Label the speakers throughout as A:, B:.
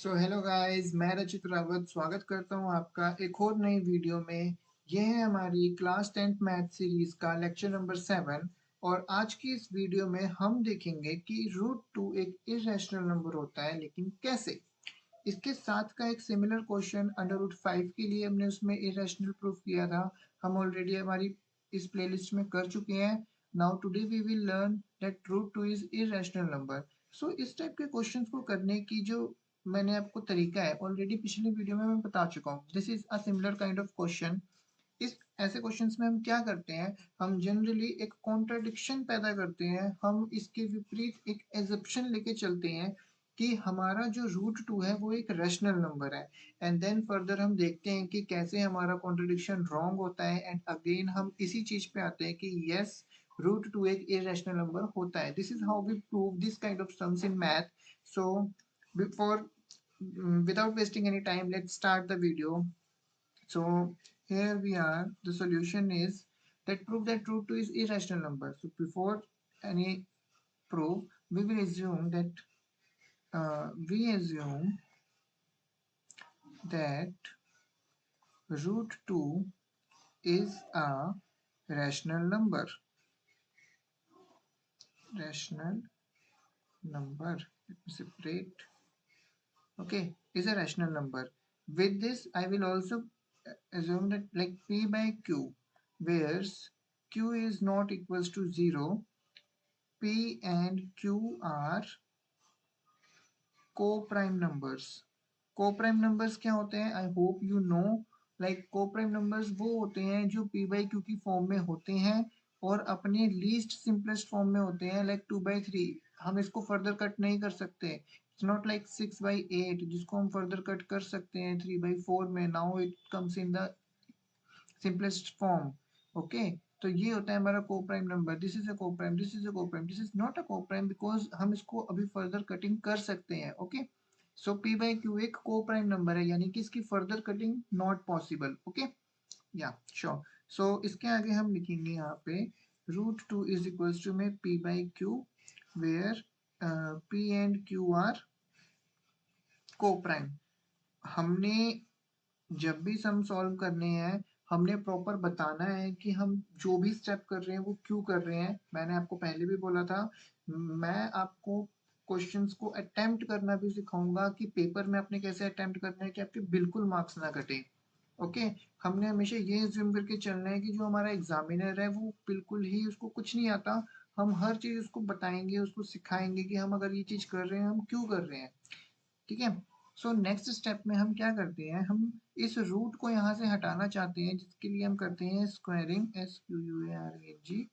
A: Hello guys, मैं रचित रावत स्वागत करता हूं आपका एक और नई वीडियो में। यह है हमारी क्लास 10th मैथ सीरीज का लेक्चर नंबर 7। और आज की इस वीडियो में हम देखेंगे कि रूट टू एक इरेशनल नंबर होता है, लेकिन कैसे। इसके साथ का एक सिमिलर क्वेश्चन अंडर रूट 5 के लिए हमने उसमें इरेशनल प्रूफ किया था। हम ऑलरेडी हमारी इस प्लेलिस्ट में कर चुके हैं। Now today we will learn that root two is irrational number. So इस टाइप के क्वेश्चंस को करने की जो मैंने आपको तरीका है ऑलरेडी पिछले वीडियो में मैं बता चुका हूँ। This is a similar kind of question. इस ऐसे क्वेश्चंस में हम क्या करते हैं, हम जनरली एक कॉन्ट्राडिक्शन पैदा करते हैं। हम इसके विपरीत एक एजप्शन लेके चलते हैं कि हमारा जो रूट टू है वो एक रैशनल नंबर है। एंड देन फर्दर हम देखते हैं कि कैसे हमारा कॉन्ट्रडिक्शन रॉन्ग होता है। एंड अगेन हम इसी चीज पे आते हैं कि यस, रूट टू एक इरेशनल नंबर होता है। This is how we prove this kind of sums in math. So before without wasting any time, let's start the video. So here we are. The solution is that prove that root 2 is irrational number. So before any proof, we will assume that root 2 is a rational number. Rational number. Let me separate. Okay, is a rational number. With this, I will also assume that like P by Q, where Q is not equals to 0, P and Q are co-prime numbers. Co-prime numbers क्या होते हैं? I hope you know. Like co-prime numbers वो होते हैं जो P by Q की form में होते हैं और अपने लीस्ट सिंपलेस्ट फॉर्म में होते हैं, लाइक 2/3। हम इसको फर्दर कट नहीं कर सकते। इट्स नॉट लाइक 6/8 जिसको हम फर्दर कट कर सकते हैं 3/4 में। Now it comes in the simplest form. Okay, तो ये होता है हमारा coprime number. This is a coprime, this is a coprime, this is not a coprime because हम इसको अभी फर्दर कटिंग कर सकते हैं। Okay, so P by q एक कोप्राइम नंबर है, यानी कि इसकी further cutting not possible. Okay, या श्योर। सो इसके आगे हम लिखेंगे यहाँ पे root two is equals to में p by q, where p and q are coprime. हमने जब भी सम सॉल्व करने हैं, हमने प्रॉपर बताना है कि हम जो भी स्टेप कर रहे हैं वो क्यों कर रहे हैं। मैंने आपको पहले भी बोला था, मैं आपको क्वेश्चंस को अटेम्प्ट करना भी सिखाऊंगा कि पेपर में आपने कैसे अटेम्प्ट करना है कि आपके बिल्कुल मार्क्स ना कटे। ओके, हमने हमेशा ये एज्यूम करके चलना है कि जो हमारा एग्जामिनर है वो बिल्कुल ही उसको कुछ नहीं आता। हम हर चीज उसको बताएंगे, उसको सिखाएंगे कि हम अगर ये चीज कर रहे हैं हम क्यों कर रहे हैं। ठीक है, सो नेक्स्ट स्टेप में हम क्या करते हैं, हम इस रूट को यहाँ से हटाना चाहते हैं, जिसके लिए हम करते हैं squaring, SQUARING,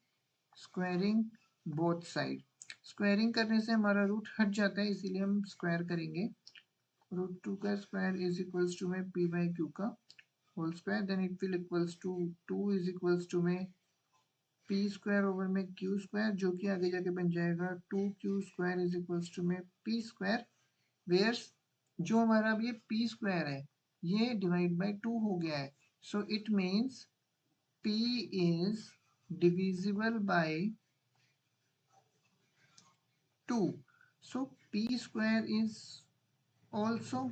A: squaring both side. Squaring करने से हमारा रूट हट जाता है, इसीलिए हम स्क्वायर करेंगे। रूट टू का स्क्वायर इज इक्वल्स टू में पी बाई क्यू का whole square, then it will equals to 2 is equals to में पी स्क्वायर ओवर में क्यू स्क्वायर, जो कि आगे जाके बन जाएगा 2Q square is equals to में पी स्क्वायर, वेयर जो हमारा अब ये पी स्क्वायर है ये डिवाइड बाय 2 हो गया है। So it means P is divisible by 2। So P square is also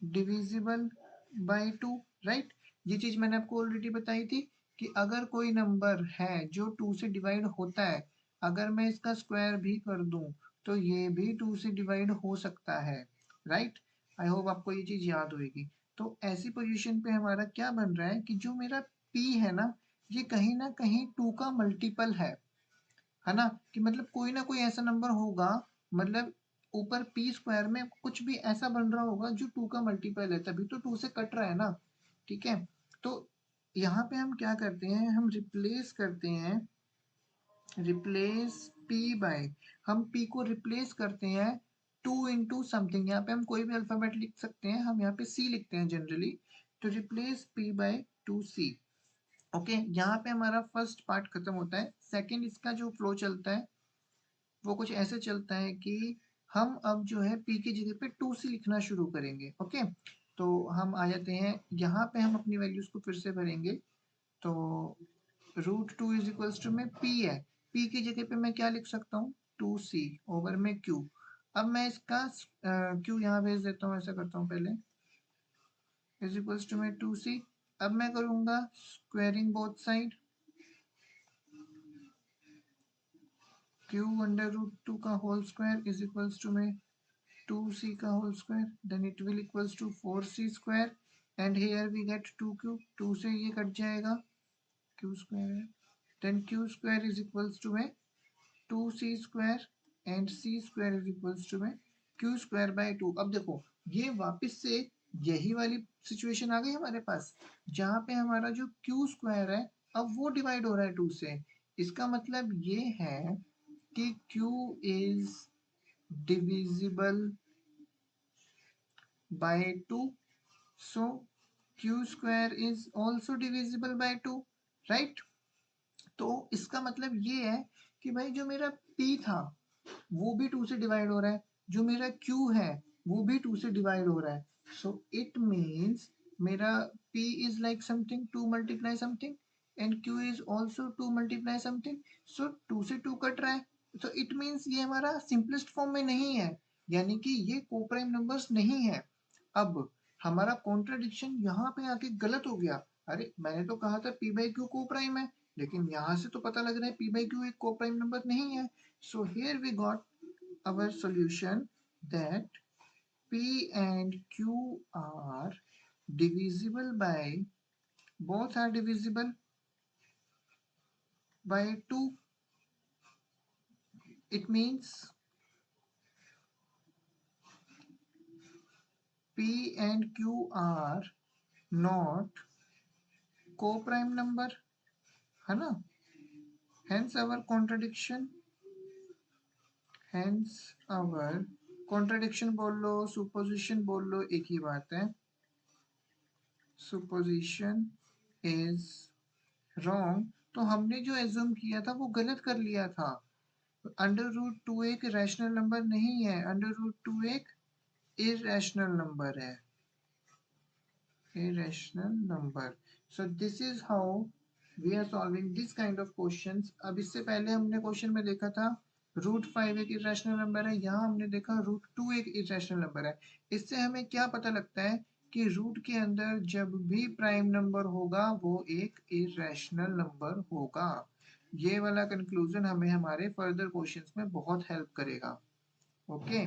A: divisible by 2, right. ये चीज मैंने आपको ऑलरेडी बताई थी कि अगर कोई नंबर है जो 2 से डिवाइड होता है, अगर मैं इसका स्क्वायर भी कर दूं तो ये भी 2 से डिवाइड हो सकता है, राइट। आई होप आपको ये चीज याद होगी। तो ऐसी पोजीशन पे हमारा क्या बन रहा है कि जो मेरा p है ना कहीं 2 का मल्टीपल है ना, कि मतलब कोई ना कोई ऐसा नंबर होगा, मतलब ऊपर पी स्क्वायर में कुछ भी ऐसा बन रहा होगा जो 2 का मल्टीपल है, तभी तो 2 से कट रहा है ना। ठीक है, तो यहाँ पे हम क्या करते हैं, हम रिप्लेस करते हैं, रिप्लेस p बाय, हम p को रिप्लेस करते हैं 2 इंटू समथिंग। यहाँ पे हम कोई भी अल्फाबेट लिख सकते हैं, हम यहाँ पे c लिखते हैं जनरली। तो replace p bye 2c। Okay, यहाँ पे हमारा फर्स्ट पार्ट खत्म होता है। सेकंड इसका जो फ्लो चलता है वो कुछ ऐसे चलता है कि हम अब जो है p की जगह पे 2c लिखना शुरू करेंगे। ओके, तो हम आ जाते हैं यहाँ पे, हम अपनी वैल्यूज को फिर से भरेंगे। तो root two is equals to में p है, p की जगह पे मैं क्या लिख सकता हूँ 2c ओवर में q। अब मैं इसका क्यू यहाँ भेज देता हूँ, ऐसा करता हूँ पहले, इज इक्वल्स टू में 2c। अब मैं करूंगा squaring both side, q under root 2 का whole square is equals to में 2c का whole square, then it will equals to 4c square and here we get 2q, 2 से ये कट जाएगा, q स्क्वायर है, देन q square is equals to में 2c square and c square is equals to में q square by 2। अब देखो ये वापस से यही वाली सिचुएशन आ गई हमारे पास, जहाँ पे हमारा जो q स्क्वायर है अब वो डिवाइड हो रहा है 2 से। इसका मतलब ये है कि q is divisible by 2, so q square is also divisible by 2, right? तो इसका मतलब ये है कि भाई जो मेरा p था वो भी 2 से डिवाइड हो रहा है, जो मेरा q है वो भी 2 से डिवाइड हो रहा है, so it means मेरा p is like something 2 multiply something and q is also 2 multiply something, so 2 से 2 कट रहा है, तो इट मीन्स ये हमारा सिंपलेस्ट फॉर्म में नहीं है, यानी कि ये कोप्राइम नंबर्स नहीं है। अब हमारा कॉन्ट्राडिक्शन यहाँ पे आके गलत हो गया, अरे मैंने तो कहा था p बाई क्यू कोप्राइम है, लेकिन यहाँ से तो पता लग रहा है p बाई क्यू एक कोप्राइम नंबर नहीं है। So here we got our solution that p and q are divisible by, both are divisible by 2. It means p and q are not co-prime number, है ना? Hence our contradiction, hence our contradiction बोल लो, supposition बोल लो, एक ही बात है, supposition is wrong। तो हमने जो एज्यूम किया था वो गलत कर लिया था। अंडर रूट 2 एक रैशनल नंबर नहीं है, अंडर रूट 2 एक इरेशनल नंबर है, irrational number। So this is how we are solving this kind of questions। अब इससे पहले हमने क्वेश्चन में देखा था रूट 5 एक इरेशनल नंबर है, यहाँ हमने देखा रूट 2 एक इरेशनल नंबर है। इससे हमें क्या पता लगता है कि रूट के अंदर जब भी प्राइम नंबर होगा वो एक इरेशनल नंबर होगा। ये वाला कंक्लूजन हमें हमारे फर्दर क्वेश्चंस में बहुत हेल्प करेगा। ओके